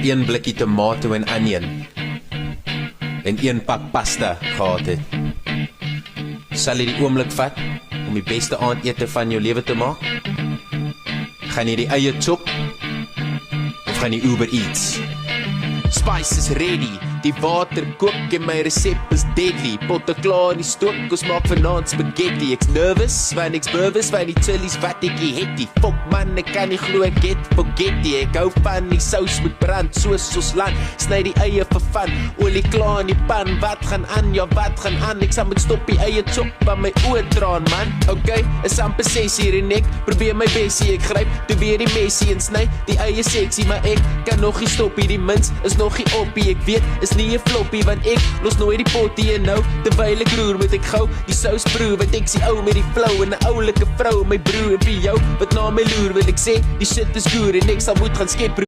een blikkie tomato en onion en een pak pasta gehad het, sal jy die oomblik vat om die beste aandete van jou lewe te maak? Gaan jy die eie chop of gaan jy Uber Eats? Spice is ready, die water kook en my resep is deadly. Potte klaar in die stook, ons maak vanaand spaghetti. Ek's nervous, want ek's nervous van die chillies wat ek hier het. Die fok man, ek kan nie glo ek het spaghetti. Ek hou van die saus met brand, soos ons land. Sny die eie vir van, olie klaar in die pan. Wat gaan aan, ja wat gaan aan? Ek sal met stop die eie chop van my oor traan man. Ok, is amper 6 hier en ek probeer my bestie. Ek gryp toe weer die messie en sny die eie seksie, maar ek kan nog nie stop hier. Die mints is nog nie oppie, ek weet is nie 'n floppie, want ek los nooit die pottie en nou terwyl ek roer moet ek gou die sous proe, want ek sien ou met die flow en 'n oulike vrou, my broer en vir jou wat na my loer wil ek sê die shit is goed en ek sal moet gaan skep